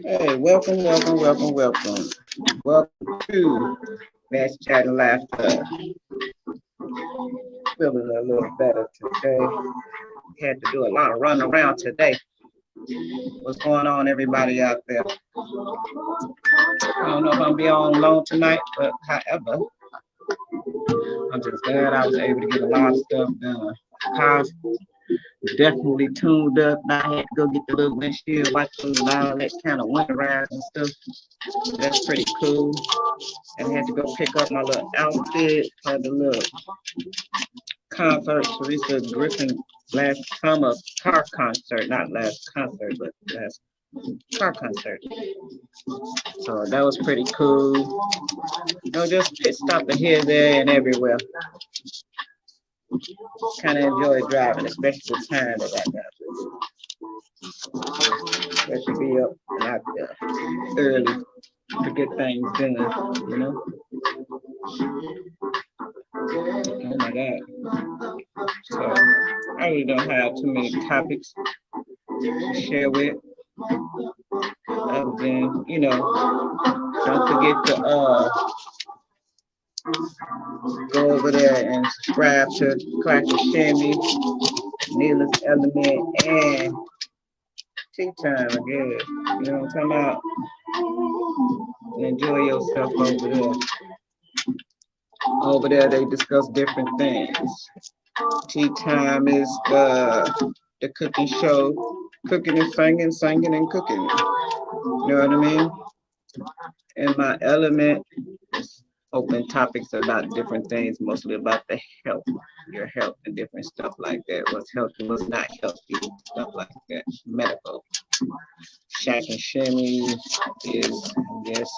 Hey, welcome, welcome, welcome, welcome. Welcome to Mass Chat and Laughter. Feeling a little better today. Had to do a lot of running around today. What's going on, everybody out there? I don't know if I'm gonna be on long tonight, but however, I'm just glad I was able to get a lot of stuff done. Cars definitely tuned up. Now I had to go get the little windshield wipers and all that kind of winterize and stuff. That's pretty cool. And I had to go pick up my little outfit for the little concert, Teresa Griffin last summer car concert, not last concert, but last car concert. So that was pretty cool. Just pit stopping here, there, and everywhere. Kind of enjoy driving, especially the time that I got. That should be up and out there early to get things done, you know? Oh my God. So I really don't have too many topics to share with other than, don't forget to go over there and subscribe to Crack and Shimmy, Needless Element, and Tea Time again. You know what I'm talking about? Enjoy yourself over there. Over there, they discuss different things. Tea Time is the cooking show, cooking and singing, singing and cooking. You know what I mean? And my element is open topics about different things, mostly about the health, your health and different stuff like that. What's healthy, what's not healthy, stuff like that. Medical. Shack and Shimmy is, I guess,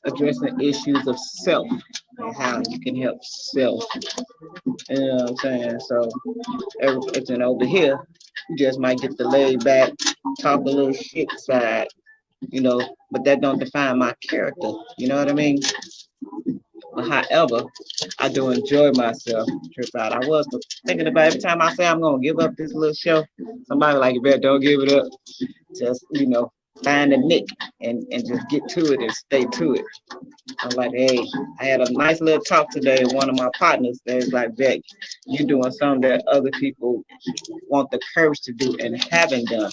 addressing issues of self and how you can help self. You know what I'm saying? So everything over here, you just might get the laid back, talk a little shit side, but that don't define my character. You know what I mean? But however, I do enjoy myself. Trip out. I was thinking about every time I say I'm gonna give up this little show, somebody like, you better don't give it up. Just find a nick and just get to it and stay to it. I'm like, hey, I had a nice little talk today with one of my partners that's like, Beck, you're doing something that other people want the courage to do and haven't done.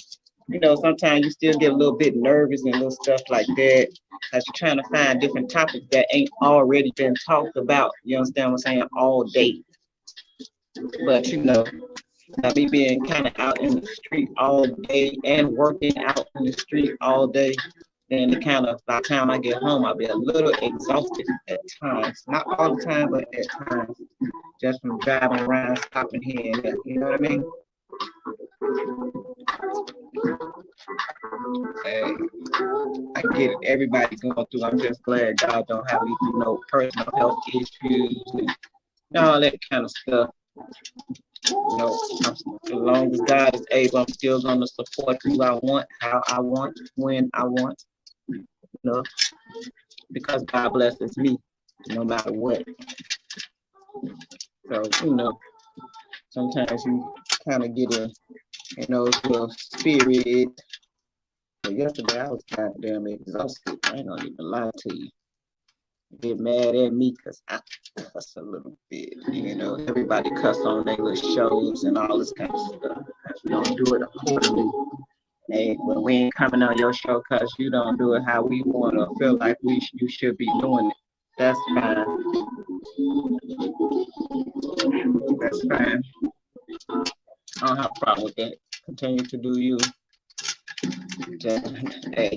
Sometimes you still get a little bit nervous and little stuff like that, as you're trying to find different topics that ain't already been talked about. You understand what I'm saying? All day. But now me being kind of out in the street all day and working out in the street all day, then it kind of, by the time I get home, I'll be a little exhausted at times. Not all the time, but at times, just from driving around, stopping here and there. You know what I mean? Hey, I get it. Everybody's going through. I'm just glad y'all don't have any, personal health issues and all that kind of stuff. As long as God is able, I'm still going to support who I want, how I want, when I want, because God blesses me no matter what. So, sometimes you kind of get a, little spirit. But yesterday I was goddamn exhausted. I ain't gonna even lie to you. Get mad at me because I cuss a little bit. Everybody cuss on their little shows and all this kind of stuff. We don't do it accordingly. Hey, well, we ain't coming on your show because you don't do it how we want or feel like you should be doing it. That's fine. That's fine. I don't have a problem with that. Continue to do you. Hey,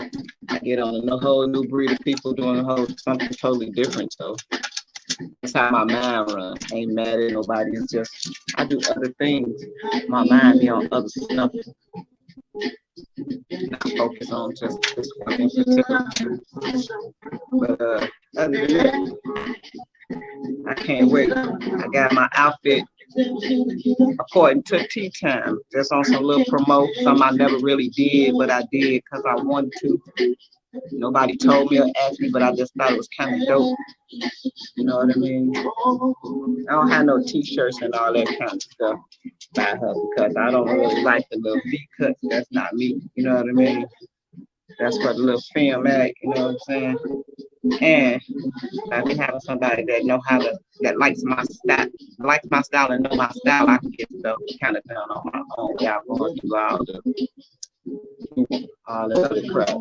I get on a whole new breed of people doing something totally different. So that's how my mind runs. I ain't mad at nobody. It's just I do other things. My mind be on other stuff. Not focus on just this one in particular. But other than that, I can't wait. I got my outfit according to Tea Time. Just on some little promote, something I never really did, but I did because I wanted to. Nobody told me or asked me, but I just thought it was kind of dope. You know what I mean? I don't have no t-shirts and all that kind of stuff by her because I don't really like the little V cuts. That's not me. You know what I mean? That's for the little film act. You know what I'm saying? And I be having somebody that know how to likes my style and know my style. I can get stuff kind of done on my own without going through all the other crap.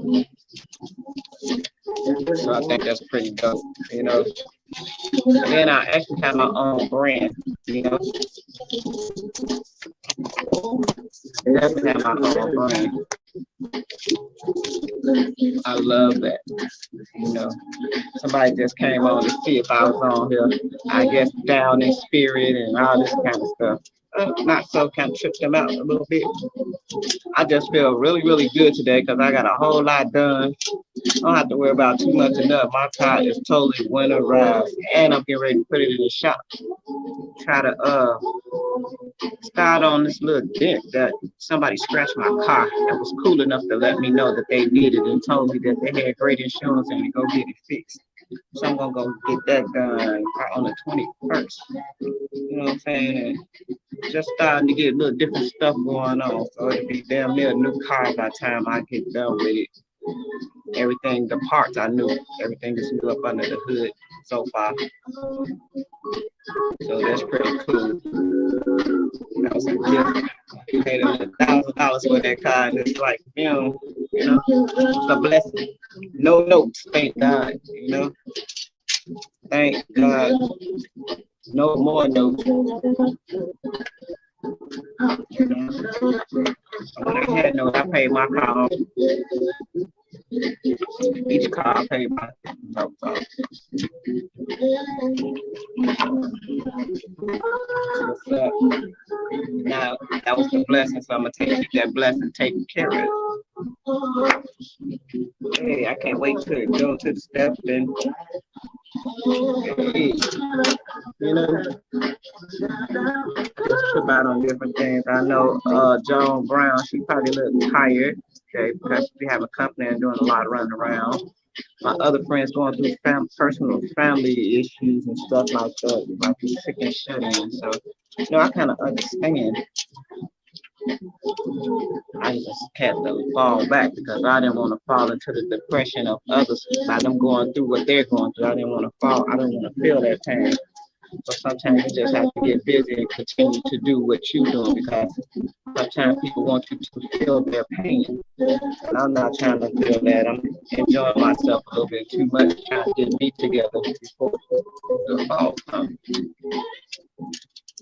So I think that's pretty dope, you know. And then I actually have my own brand, you know. I definitely have my own brand. I love that. You know, somebody just came on to see if I was on here. I guess down in spirit and all this kind of stuff. Not so, kind of tripped them out a little bit. I just feel really, really good today because I got a whole lot done. I don't have to worry about too much enough. My car is totally winterized, and I'm getting ready to put it in the shop. Try to start on this little dent that somebody scratched my car. That was cool enough to let me know that they did it and told me that they had great insurance and to go get it fixed. So I'm gonna go get that done on the 21st. You know what I'm saying? And just starting to get a little different stuff going on. So it'll be damn near a new car by the time I get done with it. Everything, the parts I knew, everything is new up under the hood so far. So that's pretty cool. That was a gift. You paid $1,000 for that car, and it's like, you know, it's a blessing. No notes, thank God, you know. Thank God. No more notes. When I had no, I paid my car off. Each car I paid my notes off. Now that was the blessing, so I'm gonna keep that blessing taken care of. Hey, I can't wait to go to the steps and hey, you know, just trip out on different things. I know Joan Brown, she probably a little tired, okay, because she have a company and doing a lot of running around. My other friends going through personal family issues and stuff like that, like sick and shut in. So, you know, I kind of understand. I just had to fall back because I didn't want to fall into the depression of others by them going through what they're going through. I didn't want to fall. I didn't want to feel that pain. So sometimes you just have to get busy and continue to do what you're doing because sometimes people want you to feel their pain. And I'm not trying to feel that. I'm enjoying myself a little bit too much, trying to get me together before the fall comes.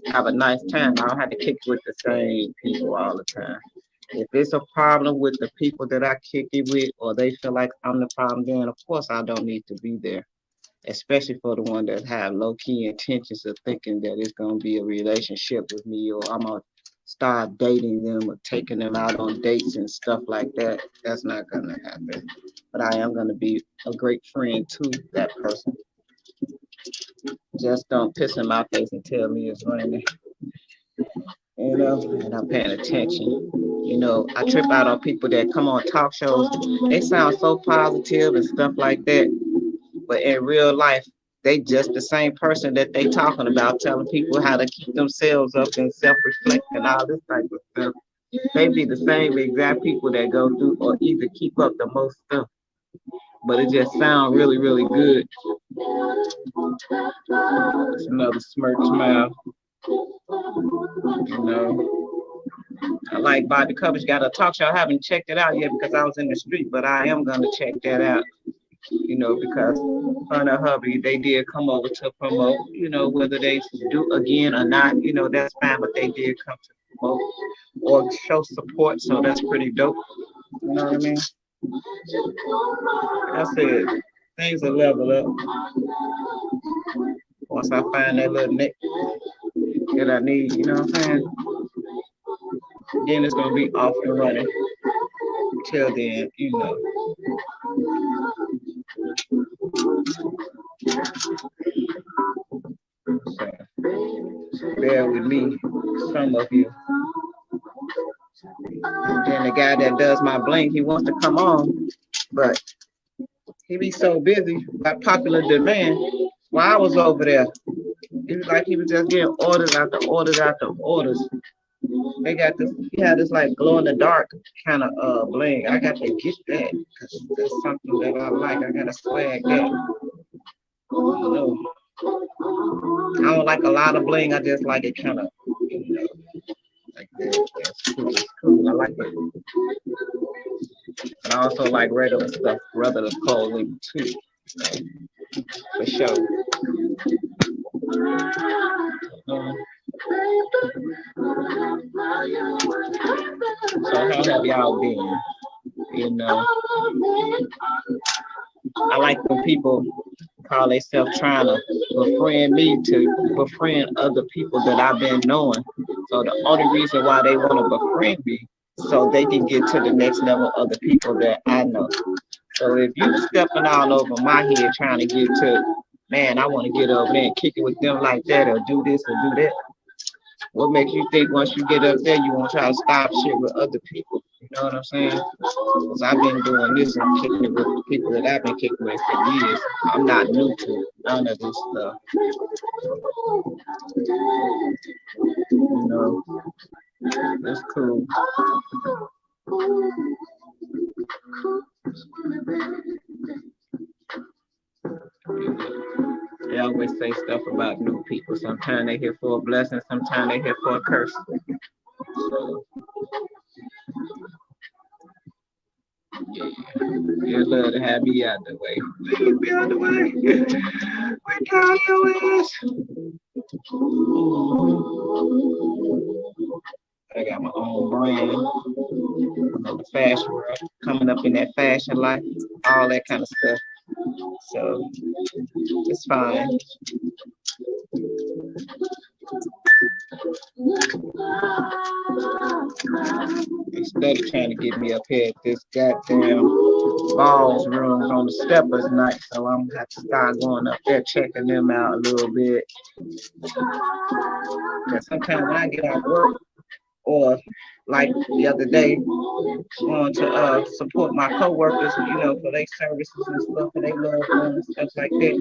Have a nice time. I don't have to kick with the same people all the time. If it's a problem with the people that I kick it with, or they feel like I'm the problem, then of course I don't need to be there. Especially for the one that have low key intentions of thinking that it's gonna be a relationship with me, or I'm gonna start dating them or taking them out on dates and stuff like that. That's not gonna happen. But I am gonna be a great friend to that person. Just don't piss in my face and tell me it's raining. You know, and I'm paying attention. You know, I trip out on people that come on talk shows. They sound so positive and stuff like that, but in real life, they just the same person that they talking about, telling people how to keep themselves up and self-reflect and all this type of stuff. They be the same exact people that go through or either keep up the most stuff, but it just sounds really, really good. It's another smirk smile. You know, I like Bobby Covers got a talk show. I haven't checked it out yet because I was in the street, but I am gonna check that out. You know, because her and her hubby, they did come over to promote. You know, whether they do again or not, you know, that's fine. But they did come to promote or show support, so that's pretty dope. You know what I mean? I said things will level up once I find that little neck that I need. You know what I'm saying? Then it's gonna be off and running. Till then, you know. So, bear with me, some of you. And then the guy that does my bling, he wants to come on, but he be so busy by popular demand. While I was over there, it was like he was just getting orders after orders after orders. They got this, he had this like glow in the dark kind of bling. I got to get that because that's something that I like. I gotta swag that. You know, I don't like a lot of bling. I just like it kind of, you know, like that. That's cool. It's cool. I like it. And I also like regular stuff, regular clothing too, for sure. Um, so how have y'all been? You know, I like when people call themselves trying to befriend me to befriend other people that I've been knowing. So the only reason why they want to befriend me so they can get to the next level of the people that I know. So if you stepping all over my head trying to get to, man, I want to get over there and kick it with them like that or do this or do that. What makes you think once you get up there, you won't try to stop shit with other people? You know what I'm saying? Because I've been doing this and kicking it with the people that I've been kicking with for years. I'm not new to none of this stuff. You know, it's cool. They always say stuff about new people. Sometimes they here for a blessing, sometimes they here for a curse. So, yeah, you'd love to have me out the way. Please be out the way. We got your ass. I got my own brand, you know, the fashion world, coming up in that fashion life, all that kind of stuff. So it's fine. Instead of trying to get me up here at this goddamn balls rooms on the steppers night, so I'm gonna have to start going up there checking them out a little bit. Cause sometimes when I get out of work, or like the other day, going to support my coworkers, you know, for their services and stuff, for their loved ones and stuff like that.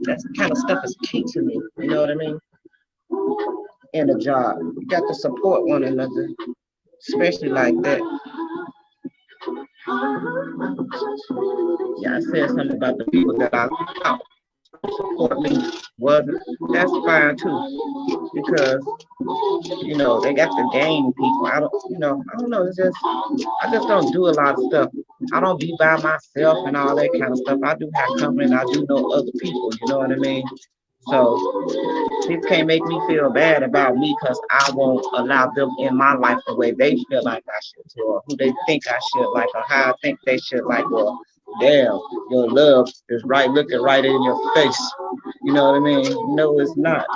That's the kind of stuff is key to me. You know what I mean? In a job, you got to support one another, especially like that. Yeah, I said something about the people that I thought support me wasn't. That's fine too, because you know they got the game people. I don't know. It's just I just don't do a lot of stuff. I don't be by myself and all that kind of stuff. I do have company. And I do know other people. You know what I mean? So people can't make me feel bad about me because I won't allow them in my life the way they feel like I should, or who they think I should like, or how I think they should like, or damn, your love is right looking right in your face. You know what I mean? No, it's not.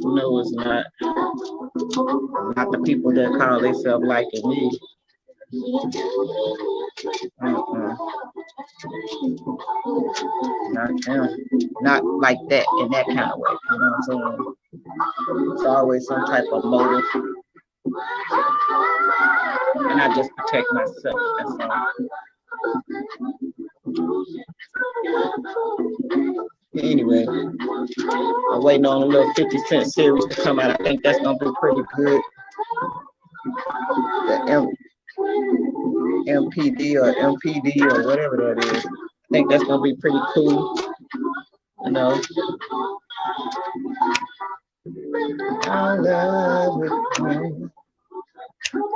No, it's not. Not the people that call themselves liking me. Mm-mm. Not them. Not like that in that kind of way. You know what I'm saying? It's always some type of motive. And I just protect myself. That's all. Anyway, I'm waiting on a little 50 Cent series to come out. I think that's gonna be pretty good. The MPD or MPD or whatever that is. I think that's gonna be pretty cool. You know. I love it.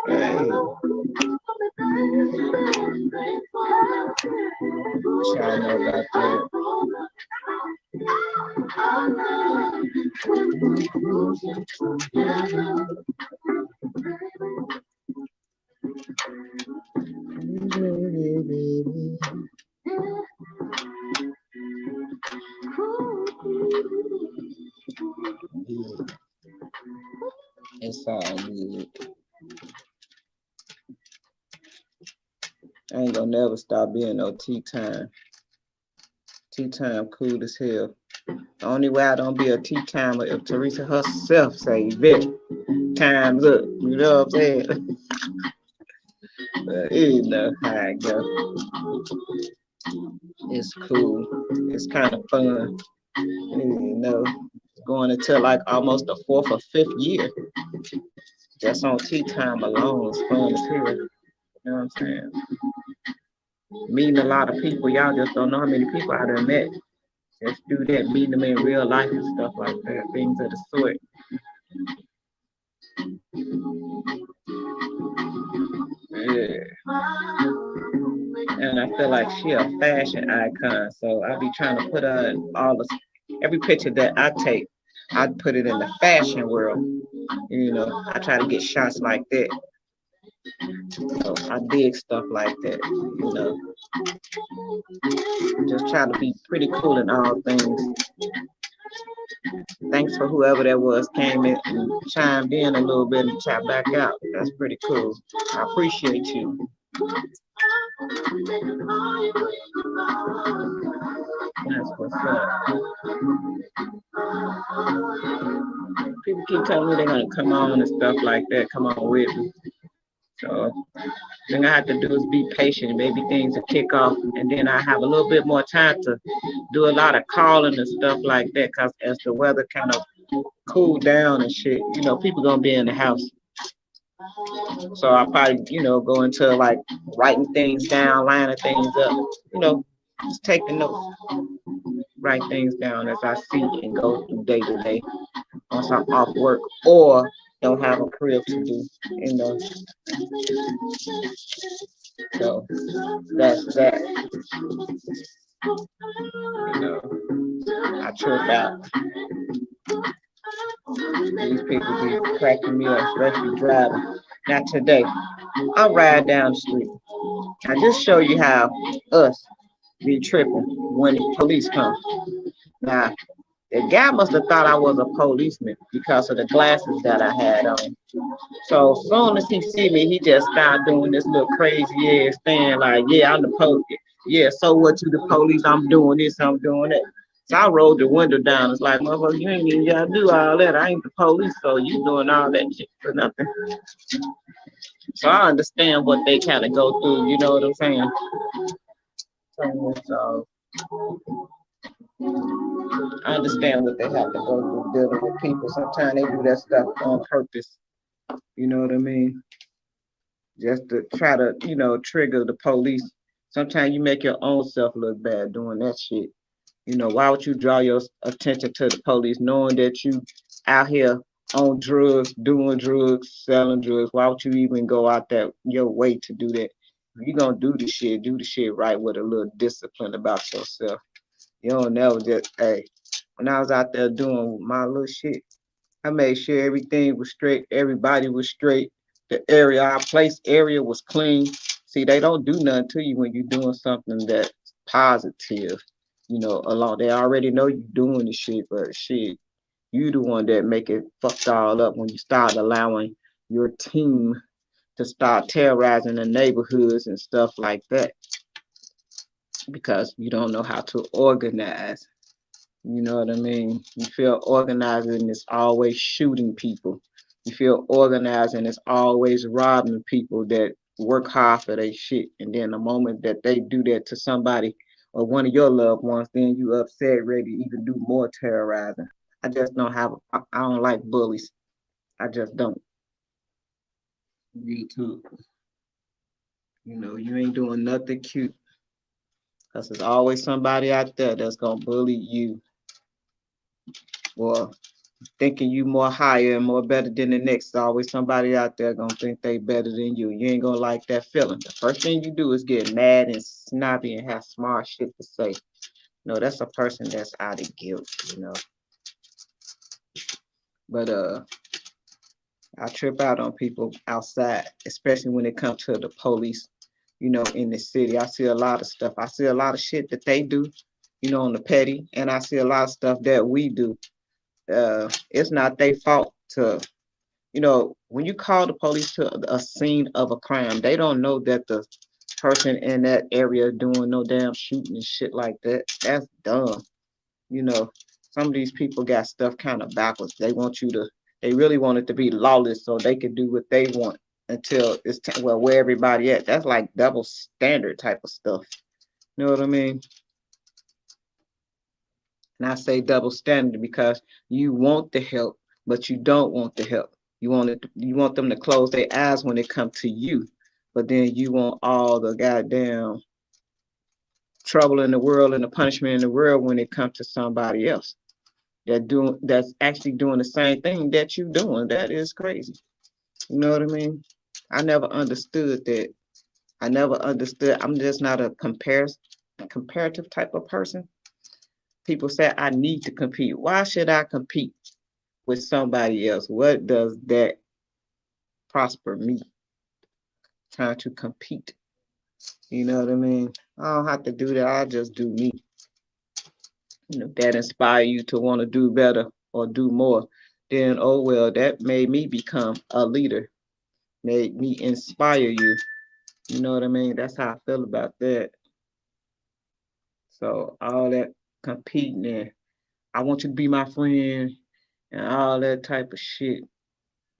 Hey. What y'all know about that? It's all good. I ain't gonna never stop being no tea time. Tea time cool as hell. The only way I don't be a tea timer if Teresa herself say, "Vic, time's up." You know what I'm saying? You know how it go. It's cool. It's kind of fun. You know, going into like almost the 4th or 5th year. Just on tea time alone is fun as hell. You know what I'm saying? Meeting a lot of people, y'all just don't know how many people I done met. Just do that, meeting them in real life and stuff like that, things of the sort. Yeah. And I feel like she a fashion icon, so I be trying to put her in every picture that I take, I put it in the fashion world. You know, I try to get shots like that. So I dig stuff like that. You know, just try to be pretty cool in all things. Thanks for whoever that was came in and chimed in a little bit and tapped back out. That's pretty cool. I appreciate you. That's what's up. People keep telling me they're gonna come on and stuff like that. Come on with me. So thing I have to do is be patient. Maybe things will kick off, and then I have a little bit more time to do a lot of calling and stuff like that. Cause as the weather kind of cool down and shit, you know, people gonna be in the house. So I probably, you know, go into like writing things down, lining things up, you know, just taking notes, write things down as I see and go through day to day once I'm off work or don't have a crib to do, you know. So that's that. You know, I trip out. These people be cracking me up, especially driving. Not today. I'll ride down the street. I just show you how us be tripping when the police come. Now, the guy must have thought I was a policeman because of the glasses that I had on. So as soon as he see me, he just started doing this little crazy ass thing like, yeah, I'm the police. Yeah, so what you the police? I'm doing this, I'm doing that. So I rolled the window down. It's like, motherfucker, you ain't even gotta do all that. I ain't the police, so you doing all that shit for nothing. So I understand what they kind of go through, you know what I'm saying? So I understand what they have to go through dealing with people. Sometimes they do that stuff on purpose. You know what I mean? Just to try to, you know, trigger the police. Sometimes you make your own self look bad doing that shit. You know, why would you draw your attention to the police knowing that you out here on drugs, doing drugs, selling drugs? Why would you even go out that your way to do that? If you're gonna do the shit right with a little discipline about yourself. You don't never just, hey, when I was out there doing my little shit, I made sure everything was straight, everybody was straight, the area, our place area was clean. See, they don't do nothing to you when you're doing something that's positive, you know, along. They already know you doing the shit, but shit, you the one that make it fucked all up when you start allowing your team to start terrorizing the neighborhoods and stuff like that because you don't know how to organize. You know what I mean? You feel organized and it's always shooting people. You feel organized and it's always robbing people that work hard for their shit. And then the moment that they do that to somebody or one of your loved ones, then you upset, ready to even do more terrorizing. I just don't have, I don't like bullies. I just don't. Me too. You know, you ain't doing nothing cute. Because there's always somebody out there that's going to bully you or thinking you more higher and more better than the next. There's always somebody out there gonna think they better than you. You ain't gonna like that feeling. The first thing you do is get mad and snobby and have smart shit to say. No, that's a person that's out of guilt, you know. But I trip out on people outside, especially when it comes to the police, you know, in the city. I see a lot of stuff. I see a lot of shit that they do, you know, on the petty, and I see a lot of stuff that we do. It's not their fault to, you know, when you call the police to a scene of a crime, they don't know that the person in that area doing no damn shooting and shit like that. That's dumb. You know, some of these people got stuff kind of backwards. They want you to, they really want it to be lawless so they can do what they want. until it's well, where everybody at. That's like double standard type of stuff. You know what I mean? And I say double standard because you want the help, but you don't want the help. You want them to close their eyes when they come to you, but then you want all the goddamn trouble in the world and the punishment in the world when it comes to somebody else that's actually doing the same thing that you doing. That is crazy. You know what I mean? I never understood that. I never understood. I'm just not a comparative type of person. People say I need to compete. Why should I compete with somebody else? What does that prosper me? Trying to compete. You know what I mean? I don't have to do that. I just do me. You know, if that inspire you to want to do better or do more, then oh well, that made me become a leader, made me inspire you. You know what I mean? That's how I feel about that. So all that competing and I want you to be my friend and all that type of shit.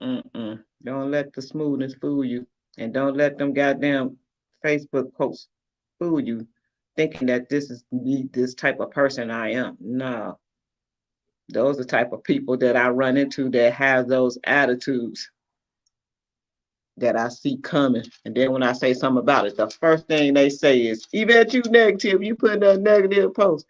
Don't let the smoothness fool you, and don't let them goddamn Facebook posts fool you, thinking that this is me, this type of person I am. No, those are the type of people that I run into that have those attitudes that I see coming. And then when I say something about it, the first thing they say is, Yvette, you negative, you put a negative post.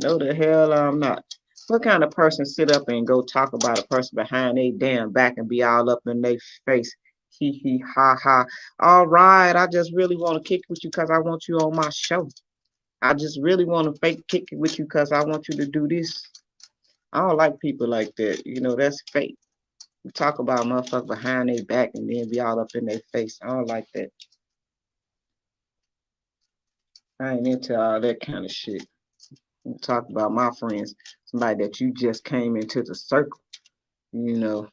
No, the hell I'm not. What kind of person sit up and go talk about a person behind their damn back and be all up in their face? Hee hee ha ha. All right, I just really want to kick with you because I want you on my show. I just really want to fake kick it with you because I want you to do this. I don't like people like that. You know, that's fake. We talk about motherfuckers behind their back and then be all up in their face. I don't like that. I ain't into all that kind of shit. We talk about my friends, somebody that you just came into the circle. You know,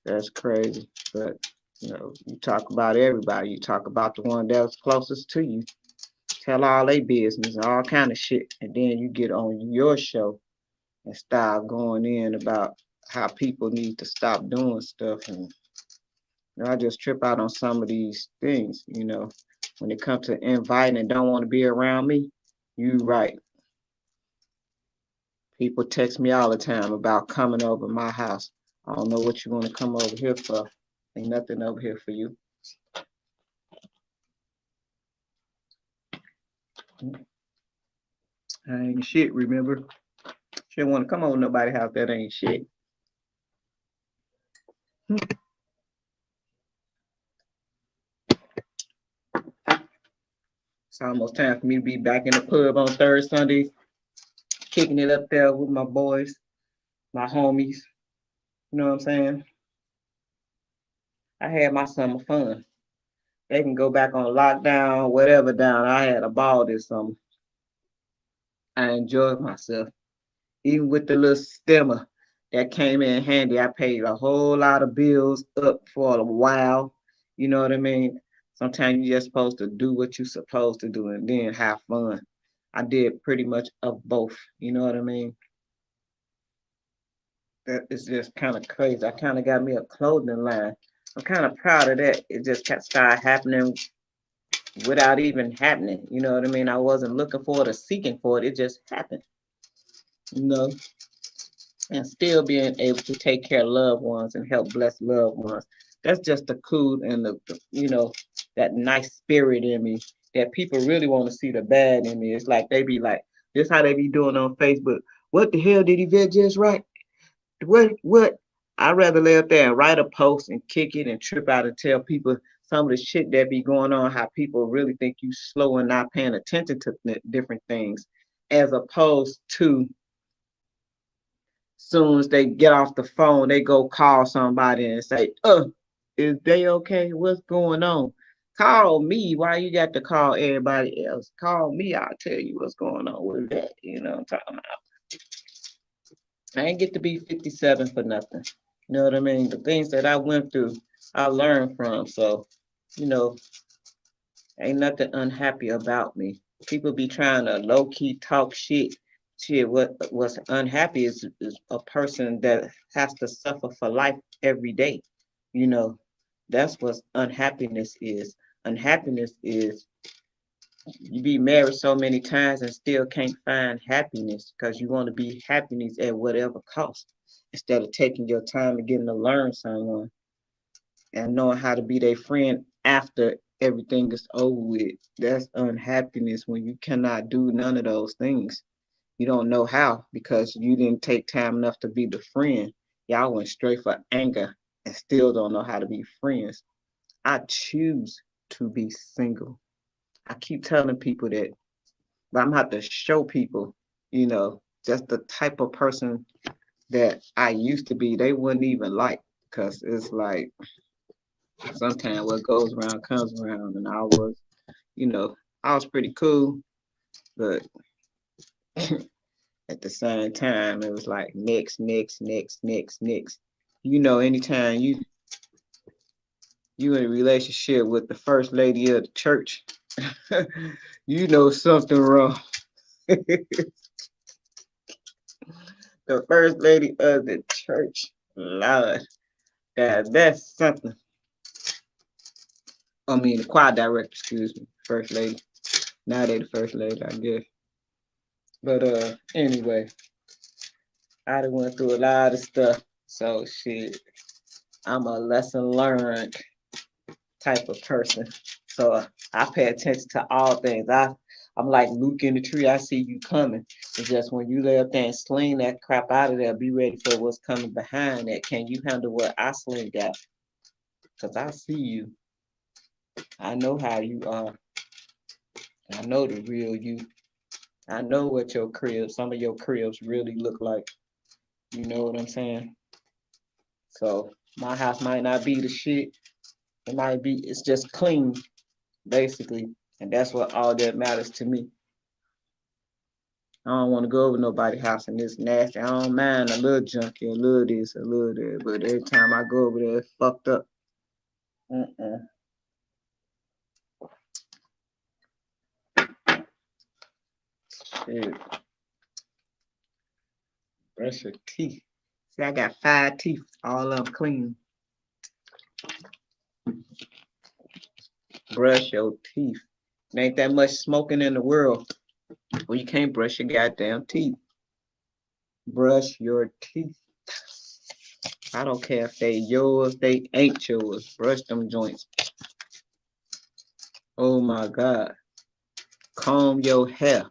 that's crazy. But you know, you talk about everybody. You talk about the one that's closest to you. Tell all their business, all kind of shit, and then you get on your show and start going in about how people need to stop doing stuff. And you know, I just trip out on some of these things. You know, when it comes to inviting and don't want to be around me, you right. People text me all the time about coming over my house. I don't know what you want to come over here for. Ain't nothing over here for you. I ain't shit, remember? She don't want to come over nobody's house that ain't shit. It's almost time for me to be back in the pub on third Sundays, kicking it up there with my boys, my homies. You know what I'm saying? I had my summer fun. They can go back on lockdown, whatever down. I had a ball this summer. I enjoyed myself. Even with the little stemmer that came in handy, I paid a whole lot of bills up for a while. You know what I mean? Sometimes you're just supposed to do what you're supposed to do and then have fun. I did pretty much of both. You know what I mean? That is just kind of crazy. I kind of got me a clothing line. I'm kind of proud of that. It just started happening without even happening. You know what I mean? I wasn't looking for it or seeking for it. It just happened. You know, and still being able to take care of loved ones and help bless loved ones. That's just the cool and the you know, that nice spirit in me that people really want to see the bad in me. It's like they be like, this how they be doing on Facebook. What the hell did Yvette just write? What? I'd rather lay up there and write a post and kick it and trip out and tell people some of the shit that be going on, how people really think you slow and not paying attention to different things, as opposed to soon as they get off the phone, they go call somebody and say, is they okay? What's going on? Call me. Why you got to call everybody else? Call me. I'll tell you what's going on with that. You know what I'm talking about? I ain't get to be 57 for nothing. You know what I mean? The things that I went through, I learned from. So, you know, ain't nothing unhappy about me. People be trying to low key talk shit. Shit, what's unhappy is a person that has to suffer for life every day. You know, that's what unhappiness is. Unhappiness is you be married so many times and still can't find happiness because you want to be happiness at whatever cost instead of taking your time and getting to learn someone and knowing how to be their friend after everything is over with. That's unhappiness when you cannot do none of those things. You don't know how because you didn't take time enough to be the friend. Y'all went straight for anger and still don't know how to be friends. I choose to be single. I keep telling people that, but I'm gonna have to show people, just the type of person that I used to be, they wouldn't even like because it's like sometimes what goes around comes around, and you know, I was pretty cool, but at the same time, it was like next, next, next, next, next. Anytime you in a relationship with the first lady of the church, you know something wrong. The first lady of the church, Lord, that's something. I mean, the choir director, excuse me, first lady. Now they the first lady, I guess. But anyway, I done went through a lot of stuff. So shit, I'm a lesson learned type of person. So I pay attention to all things. I'm like Luke in the tree. I see you coming. It's just when you lay up there and sling that crap out of there, be ready for what's coming behind that. Can you handle what I sling out? Because I see you. I know how you are. I know the real you. I know what some of your cribs really look like. You know what I'm saying? So my house might not be the shit. It's just clean, basically. And that's what all that matters to me. I don't want to go over nobody's house and it's nasty. I don't mind a little junky, a little this, a little that. But every time I go over there, it's fucked up. Mm-mm. Shit. Brush your teeth. See, I got 5 teeth, all of them clean. Brush your teeth. There ain't that much smoking in the world. Well, you can't brush your goddamn teeth. Brush your teeth. I don't care if they yours, they ain't yours. Brush them joints. Oh my God. Comb your hair.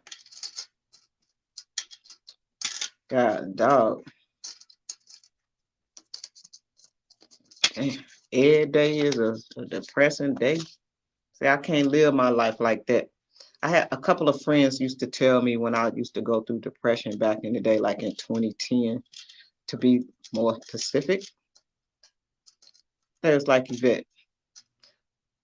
God, dog. Damn. Every day is a depressing day. See, I can't live my life like that. I had a couple of friends used to tell me when I used to go through depression back in the day, like in 2010, to be more specific. There's like Yvette,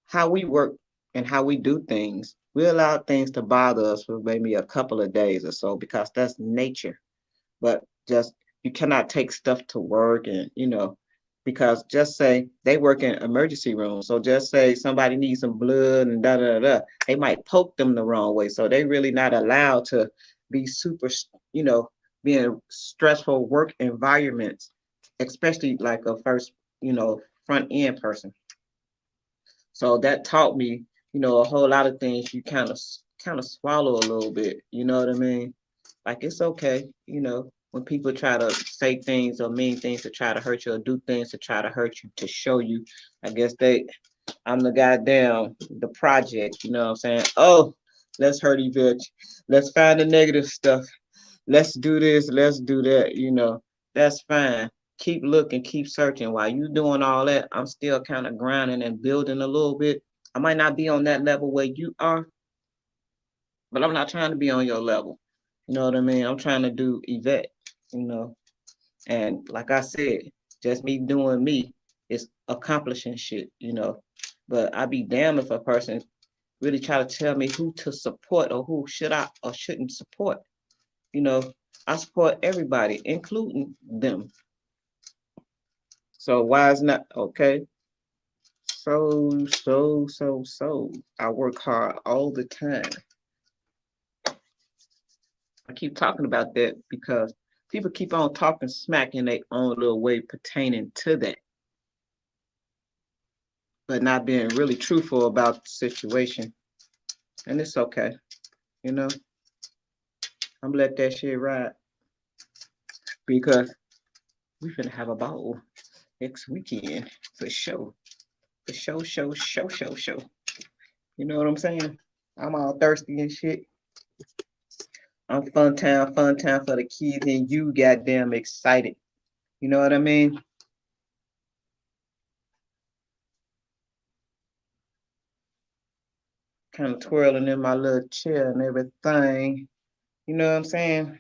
how we work and how we do things. We allow things to bother us for maybe a couple of days or so because that's nature. But just you cannot take stuff to work and because just say they work in emergency rooms. So just say somebody needs some blood and da da da. They might poke them the wrong way. So they really not allowed to be super, you know, being stressful work environments, especially like a first, front end person. So that taught me, a whole lot of things you kind of swallow a little bit. You know what I mean? Like it's okay, when people try to say things or mean things to try to hurt you or do things to try to hurt you to show you. I guess I'm the goddamn the project. You know what I'm saying? Oh, let's hurt each other. Let's find the negative stuff. Let's do this. Let's do that. That's fine. Keep looking, keep searching. While you doing all that, I'm still kind of grinding and building a little bit. I might not be on that level where you are, but I'm not trying to be on your level. You know what I mean? I'm trying to do Yvette, you know. And like I said, just me doing me is accomplishing shit. But I'd be damned if a person really try to tell me who to support or who should I or shouldn't support. You know, I support everybody, including them. So why is not okay? So. I work hard all the time. I keep talking about that because people keep on talking smack in their own little way pertaining to that. but not being really truthful about the situation. And it's okay, you know. I'm gonna let that shit ride because we finna have a ball next weekend for sure. For show. You know what I'm saying? I'm all thirsty and shit. I'm fun time for the kids, and you goddamn excited. You know what I mean? Kind of twirling in my little chair and everything. You know what I'm saying?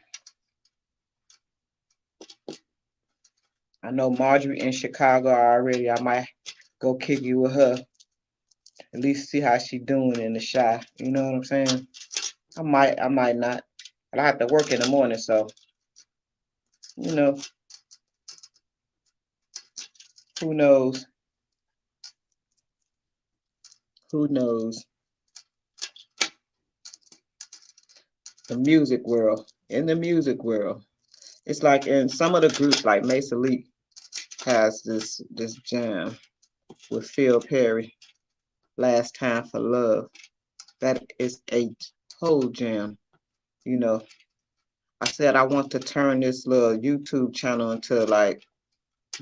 I know Marjorie in Chicago already. I might go kick you with her. At least see how she doing in the shy. You know what I'm saying? I might not. But I have to work in the morning, so you know, who knows? Who knows? The music world. In the music world. It's like in some of the groups, like Mesa Lee has this jam with Phil Perry, Last Time for Love. That is a whole jam. You know, I said I want to turn this little YouTube channel into like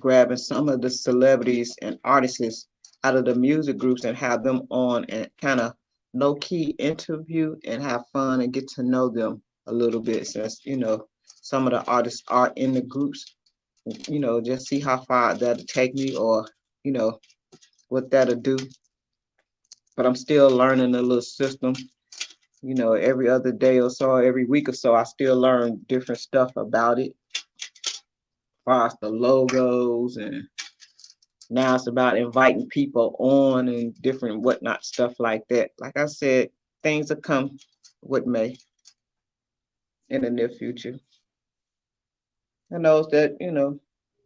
grabbing some of the celebrities and artists out of the music groups and have them on and kind of low key interview and have fun and get to know them a little bit since, you know, some of the artists are in the groups, you know, just see how far that'll take me or, you know, what that'll do. But I'm still learning the little system. You know, every other day or so, every week or so, I still learn different stuff about it, as far as the logos and now it's about inviting people on and different whatnot stuff like that. Like I said, things will come with me in the near future. I know that, you know,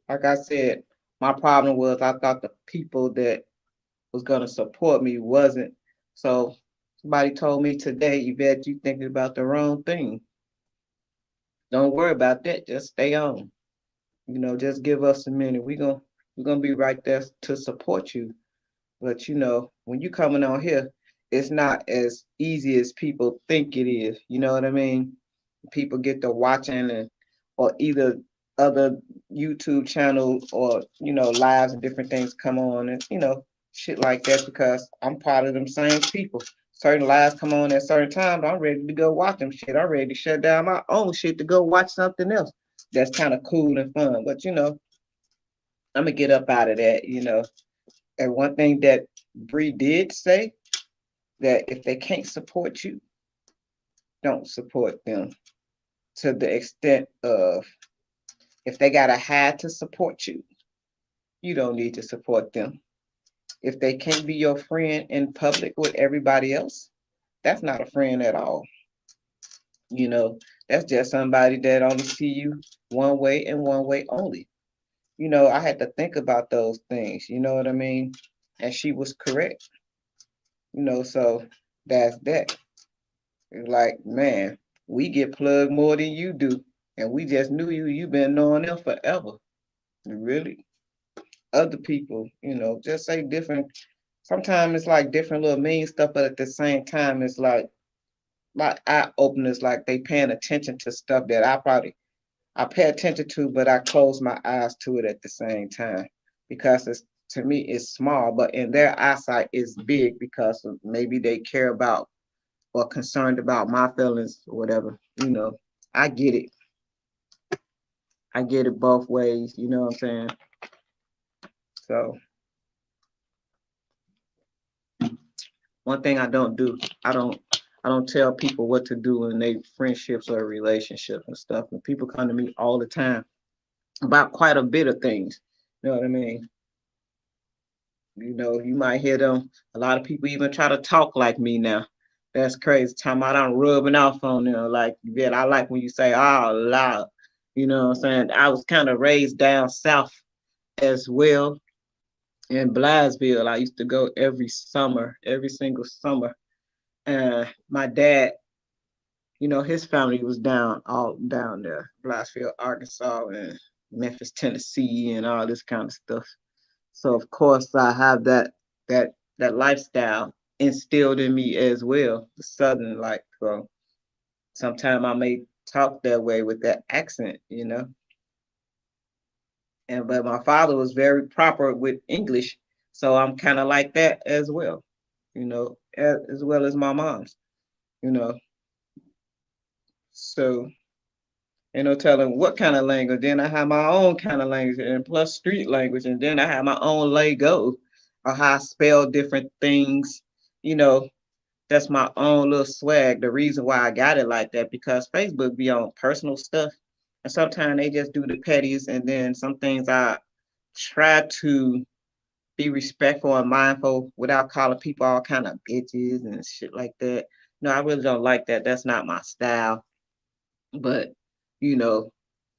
like I said, my problem was I thought the people that was gonna support me wasn't. So somebody told me today, Yvette, you thinking about the wrong thing. Don't worry about that. Just stay on. You know, just give us a minute. We're gonna be right there to support you. But you know, when you coming on here, it's not as easy as people think it is. You know what I mean? People get to watching and or either other YouTube channels or you know lives and different things come on and you know shit like that because I'm part of them same people. Certain lives come on at certain times. I'm ready to go watch them shit. I'm ready to shut down my own shit to go watch something else. That's kind of cool and fun. But you know, I'm gonna get up out of that. You know, and one thing that Bree did say that if they can't support you, don't support them to the extent of if they got a hide to support you, you don't need to support them. If they can't be your friend in public with everybody else, that's not a friend at all. You know, that's just somebody that only see you one way and one way only. You know, I had to think about those things, you know what I mean? And she was correct, you know, so that's that. It's like, man, we get plugged more than you do. And we just knew you. You've been knowing them forever. Really. Other people, you know, just say different. Sometimes it's like different little mean stuff, but at the same time, it's like eye openers, like they paying attention to stuff that I pay attention to, but I close my eyes to it at the same time because it's to me it's small, but in their eyesight it's big because maybe they care about or concerned about my feelings or whatever. You know, I get it. I get it both ways. You know what I'm saying? So one thing I don't do, I don't I don't tell people what to do in their friendships or relationships and stuff. And people come to me all the time about quite a bit of things. You know what I mean? You know, you might hear them. A lot of people even try to talk like me now. That's crazy. Time about I'm rubbing off on them. Like, yeah, I like when you say, oh, loud. You know what I'm saying? I was kind of raised down south as well in Blythesville. I used to go every summer, every single summer. And my dad, you know, his family was all down there, Blythesville, Arkansas, and Memphis, Tennessee, and all this kind of stuff. So of course I have that. that lifestyle instilled in me as well, the Southern like. So sometimes I may talk that way with that accent, you know. And but my father was very proper with English, so I'm kind of like that as well, you know, as well as my mom's, you know. So telling what kind of language. Then I have my own kind of language, and plus street language, and then I have my own lingo of how I spell different things. You know, that's my own little swag. The reason why I got it like that because Facebook be on personal stuff, and sometimes they just do the petties, and then some things I try to be respectful and mindful without calling people all kind of bitches and shit like that. No, I really don't like that. That's not my style. But you know,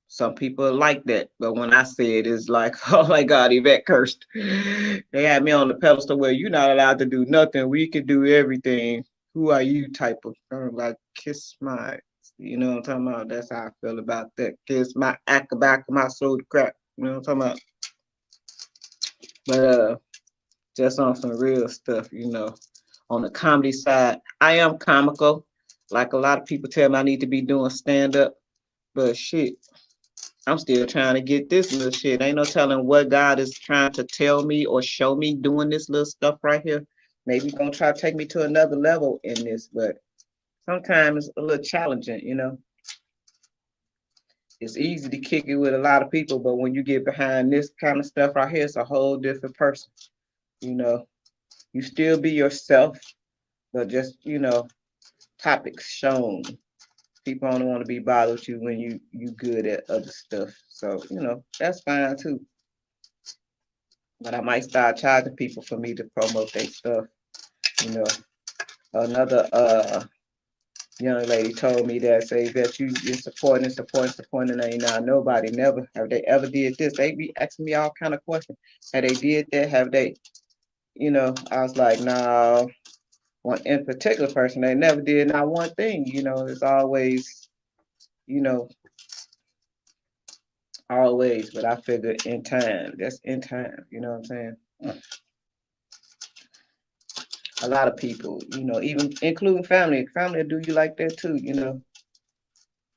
some people like that. But when I say it, it's like, oh my God, Yvette cursed. They had me on the pedestal where you're not allowed to do nothing. We can do everything. Who are you type of like kiss my, you know what I'm talking about? That's how I feel about that. Kiss my back of my soul to crack. You know what I'm talking about? But just on some real stuff, on the comedy side, I am comical. Like a lot of people tell me I need to be doing stand up, but shit, I'm still trying to get this little shit. Ain't no telling what God is trying to tell me or show me doing this little stuff right here. Maybe he's gonna try to take me to another level in this, but sometimes it's a little challenging, It's easy to kick it with a lot of people, but when you get behind this kind of stuff right here, it's a whole different person. You know, you still be yourself, but just, topics shown. People only want to be bothered with you when you good at other stuff. So, that's fine too. But I might start charging people for me to promote their stuff. You know, another young lady told me that say that you're supporting, and ain't not nobody never have they ever did this. They be asking me all kind of questions. Have they did that? Have they? I was like, no. One in particular person, they never did not one thing. It's always, you know, always. But I figured in time, that's in time. You know what I'm saying? A lot of people, even including family do you like that too.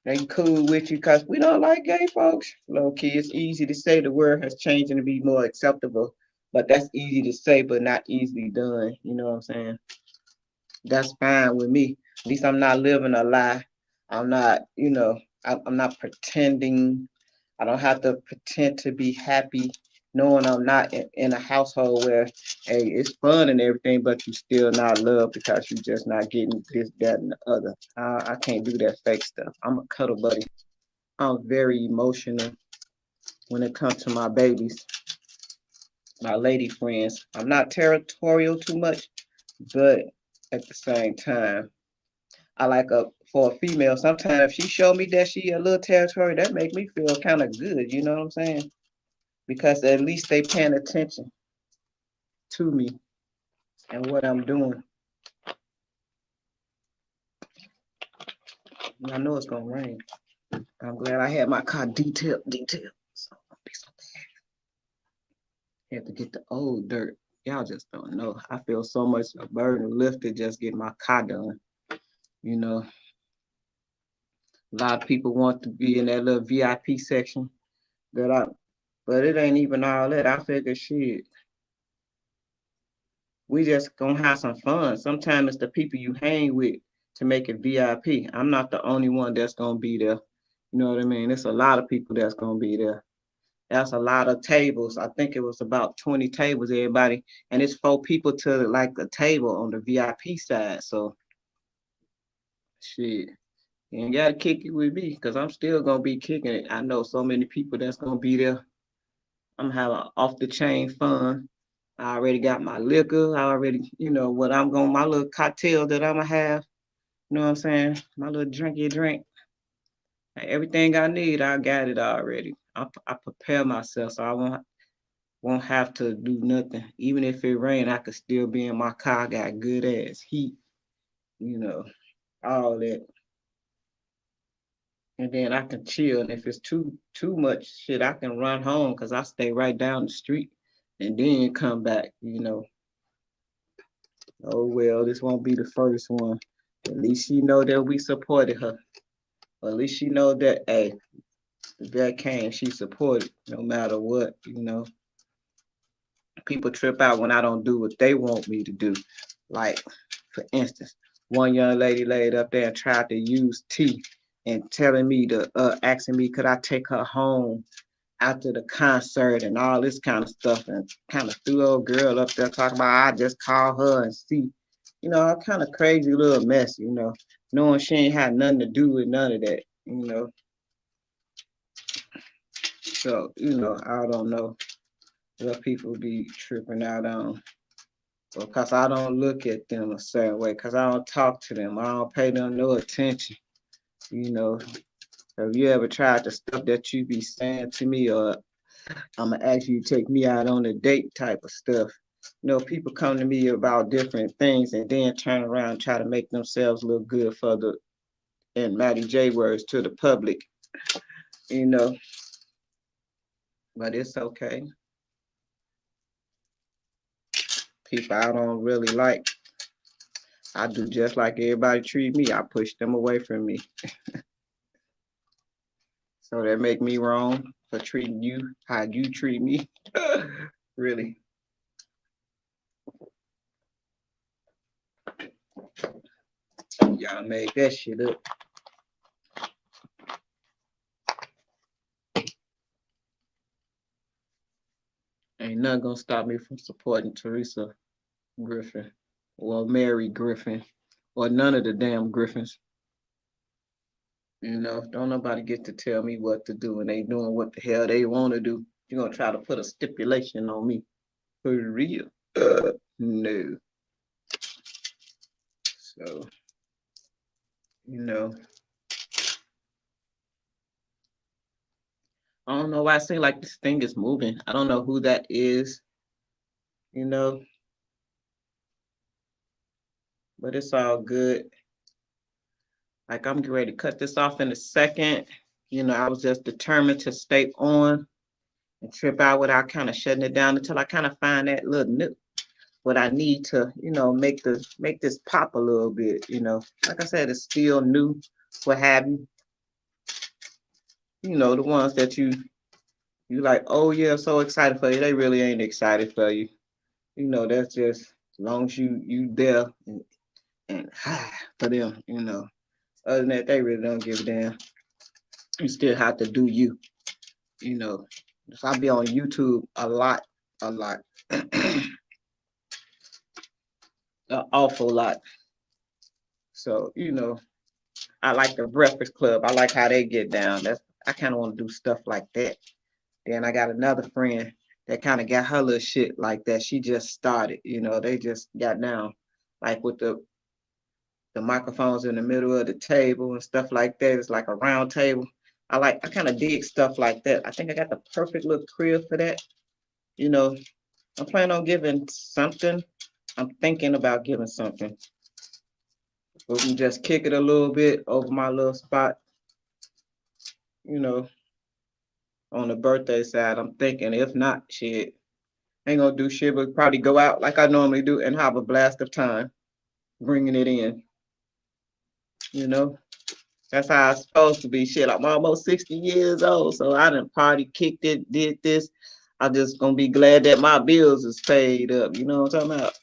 They cool with you because we don't like gay folks. Low key, it's easy to say the word has changed and to be more acceptable, but that's easy to say, but not easily done. You know what I'm saying? That's fine with me. At least I'm not living a lie. I'm not, I'm not pretending. I don't have to pretend to be happy, knowing I'm not in a household where, hey, it's fun and everything, but you still not loved because you just not getting this, that, and the other. I can't do that fake stuff. I'm a cuddle buddy. I'm very emotional when it comes to my babies, my lady friends. I'm not territorial too much, but at the same time, I like for a female. Sometimes if she show me that she a little territorial, that make me feel kind of good. You know what I'm saying? Because at least they paying attention to me and what I'm doing. And I know it's gonna rain. I'm glad I had my car detailed. So I'll be so bad. Had to get the old dirt. Y'all just don't know. I feel so much a burden lifted just getting my car done. You know, a lot of people want to be in that little VIP section that I, but it ain't even all that. I figure shit. We just gonna have some fun. Sometimes it's the people you hang with to make it VIP. I'm not the only one that's gonna be there. You know what I mean? It's a lot of people that's gonna be there. That's a lot of tables. I think it was about 20 tables, everybody, and it's 4 people to like the table on the VIP side. So shit, you ain't gotta kick it with me because I'm still gonna be kicking it. I know so many people that's gonna be there. I'm gonna have an off the chain fun. I already got my liquor. I already, what I'm going, my little cocktail that I'm gonna have. You know what I'm saying? My little drinky drink. Everything I need, I got it already. I prepare myself so I won't have to do nothing. Even if it rain, I could still be in my car. I got good ass heat, you know, all that. And then I can chill. And if it's too much shit, I can run home because I stay right down the street and then come back, Oh well, this won't be the first one. At least she know that we supported her. Or at least she know that, hey, if that came, she supported no matter what. People trip out when I don't do what they want me to do. Like, for instance, one young lady laid up there and tried to use tea and telling me asking me could I take her home after the concert and all this kind of stuff, and kind of threw the old girl up there talking about I just call her and see, a kind of crazy little mess, knowing she ain't had nothing to do with none of that. So, I don't know what people be tripping out on. Because I don't look at them a certain way, because I don't talk to them. I don't pay them no attention. You know, have you ever tried the stuff that you be saying to me, or I'm gonna ask you to take me out on a date type of stuff? People come to me about different things and then turn around and try to make themselves look good for the, in Matty J words, to the public, you know, but it's okay. People I don't really like, I do just like everybody treat me. I push them away from me. So that make me wrong for treating you how you treat me. Really. Y'all made that shit up. Ain't nothing gonna stop me from supporting Teresa Griffin or Mary Griffin or none of the damn Griffins. Don't nobody get to tell me what to do, and they doing what the hell they want to do. You're gonna try to put a stipulation on me. For real. No. So, you know, I don't know why I seem like this thing is moving. I don't know who that is, you know, but it's all good. Like, I'm getting ready to cut this off in a second. I was just determined to stay on and trip out without kind of shutting it down until I kind of find that little nook. What I need to, make this pop a little bit. Like I said, it's still new, what have you. The ones that you like, oh yeah, so excited for you. They really ain't excited for you. That's just as long as you there and for them. Other than that, they really don't give a damn. You still have to do you. You know, so I be on YouTube a lot, a lot, an awful lot. So I like the Breakfast Club. I like how they get down. I kind of want to do stuff like that. Then I got another friend that kind of got her little shit like that. She just started. They just got down, like with the microphones in the middle of the table and stuff like that. It's like a round table. I kind of dig stuff like that. I think I got the perfect little crib for that. You know, I'm planning on giving something. I'm thinking about giving something. We can just kick it a little bit over my little spot, you know, on the birthday side. I'm thinking, if not, shit, ain't gonna do shit, but probably go out like I normally do and have a blast of time bringing it in, you know. That's how it's supposed to be. Shit, I'm almost 60 years old, so I done party, kicked it, did this. I'm just gonna be glad that my bills is paid up. You know what I'm talking about?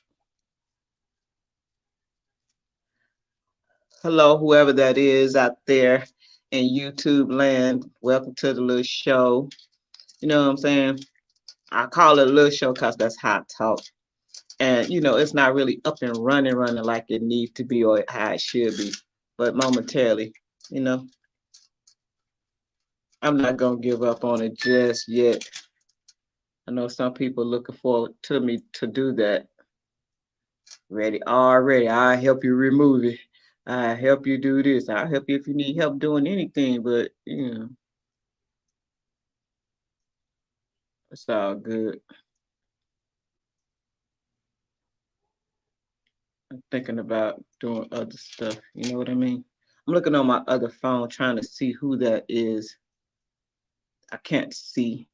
Hello, whoever that is out there in YouTube land. Welcome to the little show. You know what I'm saying? I call it a little show because that's how I talk. And it's not really up and running like it needs to be or how it should be. But momentarily, you know, I'm not gonna give up on it just yet. I know some people looking forward to me to do that. Ready already. I'll help you remove it. I'll help you do this. I'll help you if you need help doing anything, but it's all good. I'm thinking about doing other stuff. You know what I mean? I'm looking on my other phone trying to see who that is. I can't see,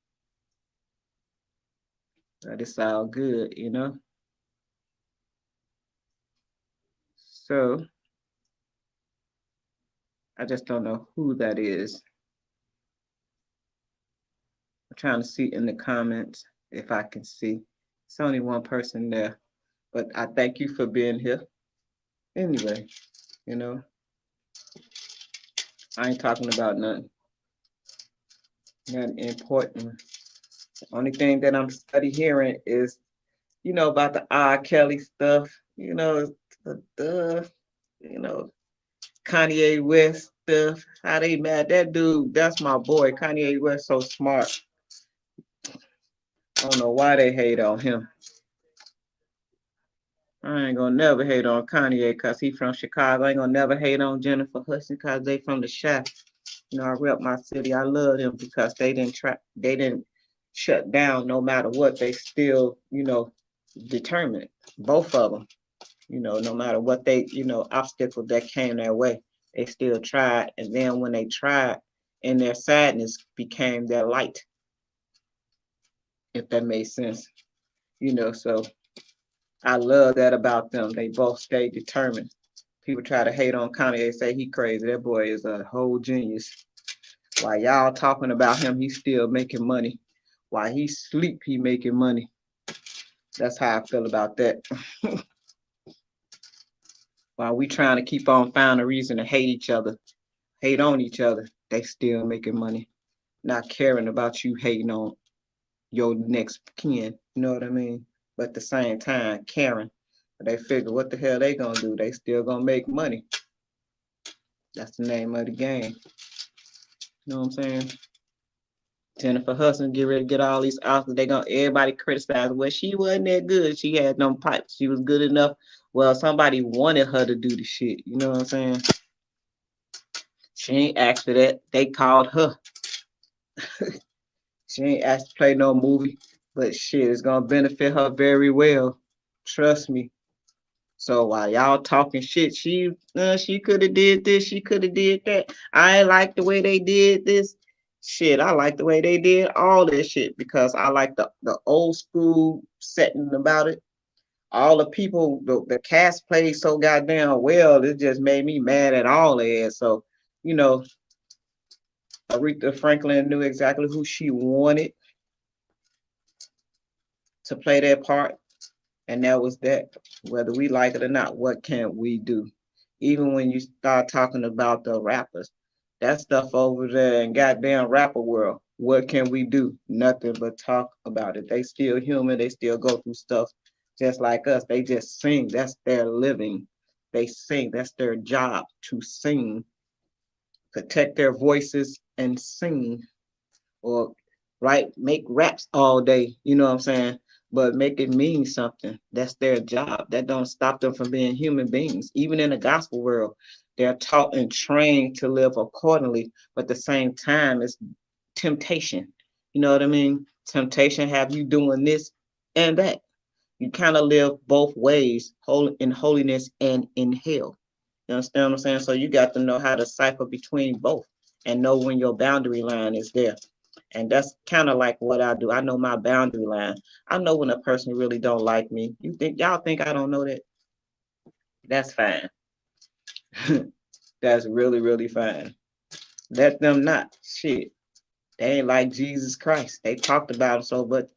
but it's all good. So I just don't know who that is. I'm trying to see in the comments if I can see. It's only one person there, but I thank you for being here. Anyway, you know, I ain't talking about nothing important. The only thing that I'm study hearing is, about the R. Kelly stuff, the Kanye West stuff, how they mad. That dude, that's my boy. Kanye West so smart. I don't know why they hate on him. I ain't gonna never hate on Kanye because he from Chicago. I ain't gonna never hate on Jennifer Hudson because they from the Shack. I rep my city. I love them because they didn't shut down no matter what. They still, determined. Both of them, no matter what they, obstacle that came their way, they still tried. And then when they tried, and their sadness became their light, if that made sense. So I love that about them. They both stay determined. People try to hate on Kanye, say he crazy. That boy is a whole genius. While y'all talking about him, he's still making money. While he sleep, he making money. That's how I feel about that. While we trying to keep on finding a reason to hate each other, hate on each other, they still making money. Not caring about you hating on your next kin. You know what I mean? But at the same time, caring. They figure what the hell they gonna do? They still gonna make money. That's the name of the game. You know what I'm saying? Jennifer Hudson get ready to get all these Oscars. Everybody criticize. Well, she wasn't that good. She had them pipes. She was good enough. Well, somebody wanted her to do the shit. You know what I'm saying? She ain't asked for that. They called her. She ain't asked to play no movie, but shit, it's gonna benefit her very well. Trust me. So while y'all talking shit, she could have did this, she could have did that. I ain't like the way they did this. Shit, I like the way they did all this shit because I like the old school setting about it. All the people, the cast played so goddamn well, it just made me mad at all of it. So, Aretha Franklin knew exactly who she wanted to play that part. And that was that. Whether we like it or not, what can we do? Even when you start talking about the rappers, that stuff over there in goddamn rapper world, what can we do? Nothing but talk about it. They still human. They still go through stuff just like us. They just sing. That's their living. They sing. That's their job, to sing, protect their voices and sing, or make raps all day. You know what I'm saying? But make it mean something. That's their job. That don't stop them from being human beings. Even in the gospel world, they're taught and trained to live accordingly. But at the same time, it's temptation. You know what I mean? Temptation have you doing this and that. You kind of live both ways, in holiness and in hell. You understand what I'm saying? So you got to know how to cipher between both and know when your boundary line is there. And that's kind of like what I do. I know my boundary line. I know when a person really don't like me. Y'all think I don't know that? That's fine. That's really, really fine. Let them not. Shit. They ain't like Jesus Christ. They talked about him so, but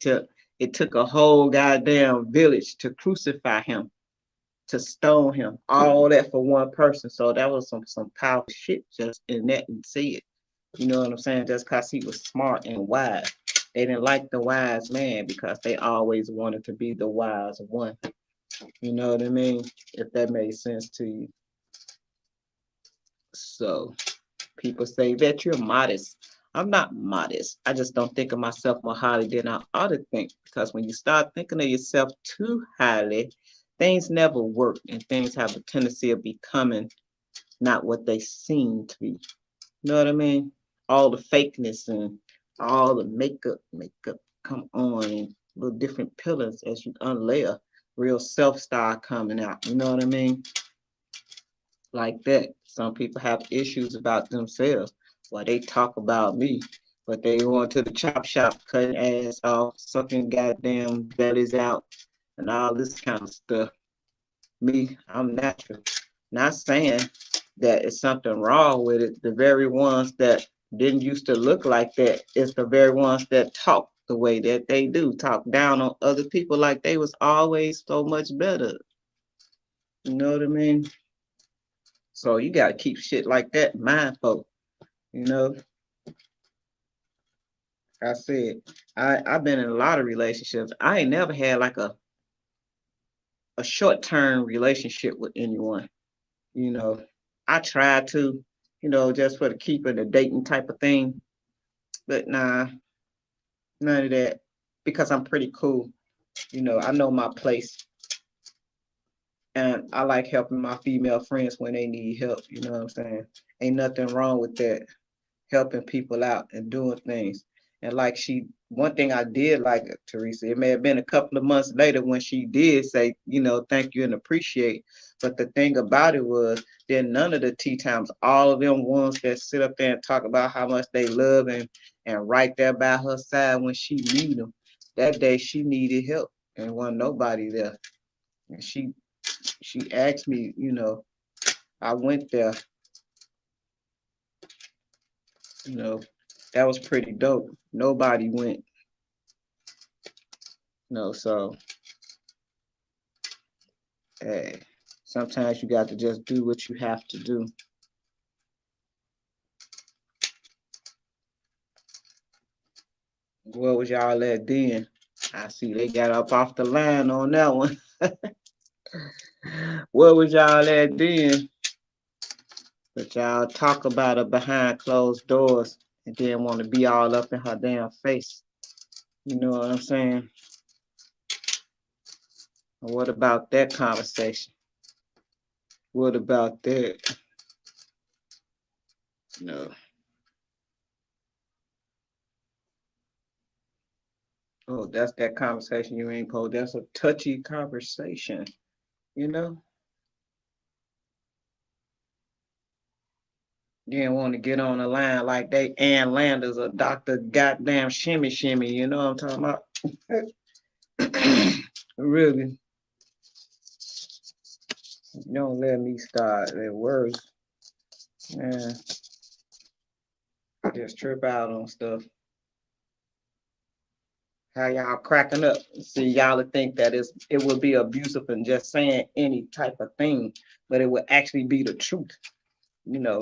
it took a whole goddamn village to crucify him, to stone him. All that for one person. So that was some powerful shit just in that and see it. You know what I'm saying? Just because he was smart and wise. They didn't like the wise man because they always wanted to be the wise one. You know what I mean? If that made sense to you. So people say that you're modest. I'm not modest. I just don't think of myself more highly than I ought to think. Because when you start thinking of yourself too highly, things never work and things have a tendency of becoming not what they seem to be. You know what I mean? All the fakeness and all the makeup come on, and little different pillars as you unlayer, real self style coming out. You know what I mean? Like that. Some people have issues about themselves. Well, they talk about me, but they going to the chop shop, cutting ass off, sucking goddamn bellies out, and all this kind of stuff. Me, I'm natural. Not saying that it's something wrong with it. The very ones that didn't used to look like that is the very ones that talk the way that they do, talk down on other people like they was always so much better. You know what I mean? So you gotta keep shit like that in mind, folks. You know, I said I've been in a lot of relationships. I ain't never had like a short term relationship with anyone. You know, I tried to, just for the keeping the dating type of thing, but nah, none of that because I'm pretty cool. I know my place and I like helping my female friends when they need help. You know what I'm saying? Ain't nothing wrong with that. Helping people out and doing things. And like one thing I did like Teresa, it may have been a couple of months later when she did say, thank you and appreciate. But the thing about it was, then none of the tea times, all of them ones that sit up there and talk about how much they love and right there by her side when she needed them. That day she needed help and wasn't nobody there. And she asked me, I went there, you know, that was pretty dope. Nobody went, so hey, sometimes you got to just do what you have to do. What was y'all at then? I see they got up off the line on that one. What was y'all at then? But y'all talk about her behind closed doors and then want to be all up in her damn face. You know what I'm saying? What about that conversation? What about that? No. Oh, that's that conversation you ain't supposed. That's a touchy conversation, you know? You didn't want to get on the line like they Ann Landers or Dr. Goddamn Shimmy Shimmy, you know what I'm talking about? Really. Don't let me start their words. Man, just trip out on stuff. How y'all cracking up? See, y'all would think that it would be abusive and just saying any type of thing, but it would actually be the truth. You know,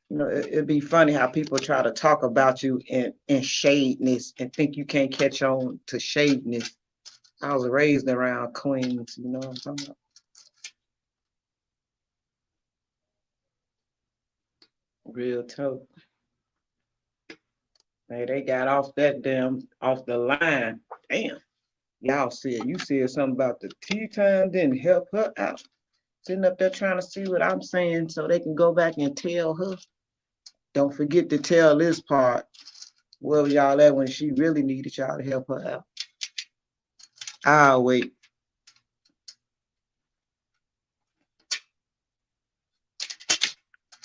it'd be funny how people try to talk about you in shadeness and think you can't catch on to shadeness. I was raised around queens, you know what I'm talking about? Real talk. Hey, they got off the line. Damn. You said something about the tea time didn't help her out. Sitting up there trying to see what I'm saying so they can go back and tell her. Don't forget to tell this part. Where y'all at when she really needed y'all to help her out? I'll wait.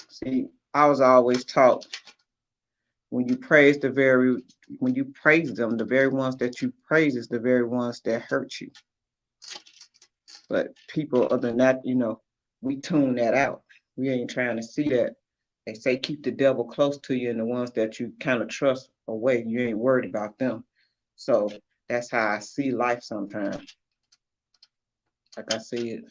See, I was always taught when you praise when you praise them, the very ones that you praise is the very ones that hurt you. But people other than that, we tune that out. We ain't trying to see that. They say keep the devil close to you and the ones that you kind of trust away. You ain't worried about them. So that's how I see life sometimes. Like I said,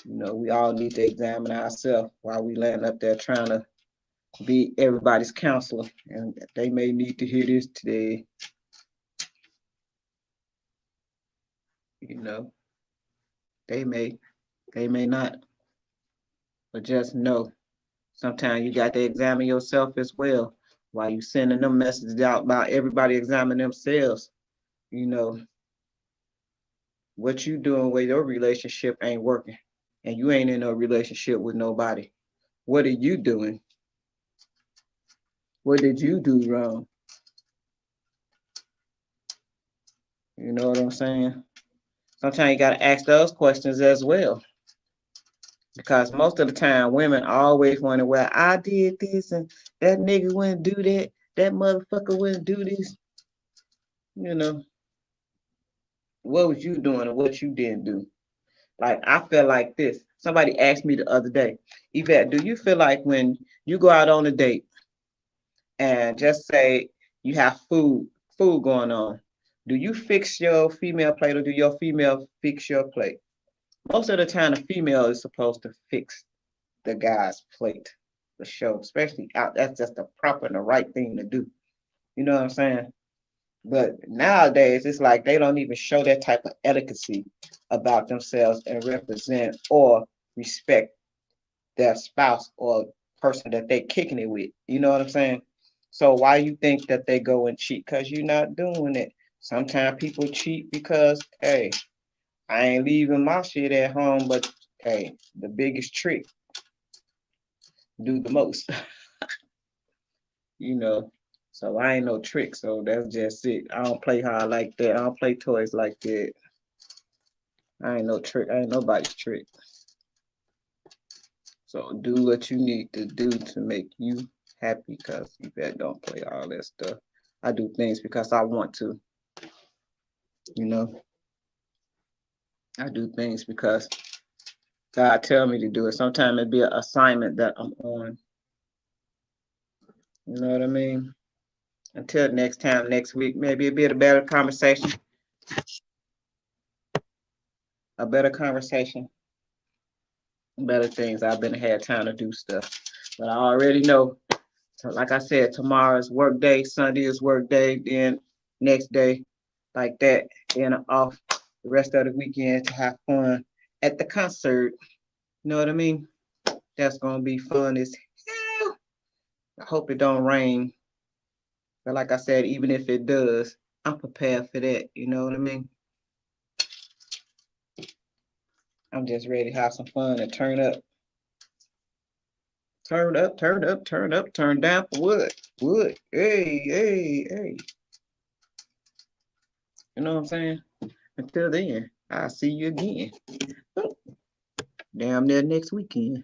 we all need to examine ourselves while we laying up there trying to be everybody's counselor. And they may need to hear this today. They may not. But just know, sometimes you got to examine yourself as well. While you sending them messages out about everybody examining themselves, you know, what you doing with your relationship ain't working. And you ain't in a relationship with nobody. What are you doing? What did you do wrong? You know what I'm saying? Sometimes you got to ask those questions as well. Because most of the time, women always wonder, well, I did this and that nigga wouldn't do that. That motherfucker wouldn't do this. What was you doing and what you didn't do? Like, I feel like this. Somebody asked me the other day, Yvette, do you feel like when you go out on a date and just say you have food going on, do you fix your female plate or do your female fix your plate? Most of the time, the female is supposed to fix the guy's plate for sure, especially out. That's just the proper and the right thing to do. You know what I'm saying? But nowadays, it's like they don't even show that type of etiquette about themselves and represent or respect their spouse or person that they kicking it with. You know what I'm saying? So why you think that they go and cheat? Because you're not doing it. Sometimes people cheat because, hey, I ain't leaving my shit at home, but hey, the biggest trick do the most, you know. So I ain't no trick, so that's just it. I don't play hard like that. I don't play toys like that. I ain't no trick. I ain't nobody's trick. So do what you need to do to make you happy, because you better don't play all that stuff. I do things because I want to, you know. I do things because God tell me to do it. Sometimes it be an assignment that I'm on. You know what I mean? Until next time, next week, maybe it'll be a better conversation. A better conversation. Better things. I've been had time to do stuff. But I already know, so like I said, tomorrow's work day, Sunday is work day, then next day, like that, then off the rest of the weekend to have fun at the concert. You know what I mean? That's gonna be fun as hell. I hope it don't rain. But like I said, even if it does, I'm prepared for that. You know what I mean? I'm just ready to have some fun and turn up. Turn up, turn up, turn up, turn down for what? What? Hey, hey, hey. You know what I'm saying? Until then, I'll see you again. Damn near next weekend.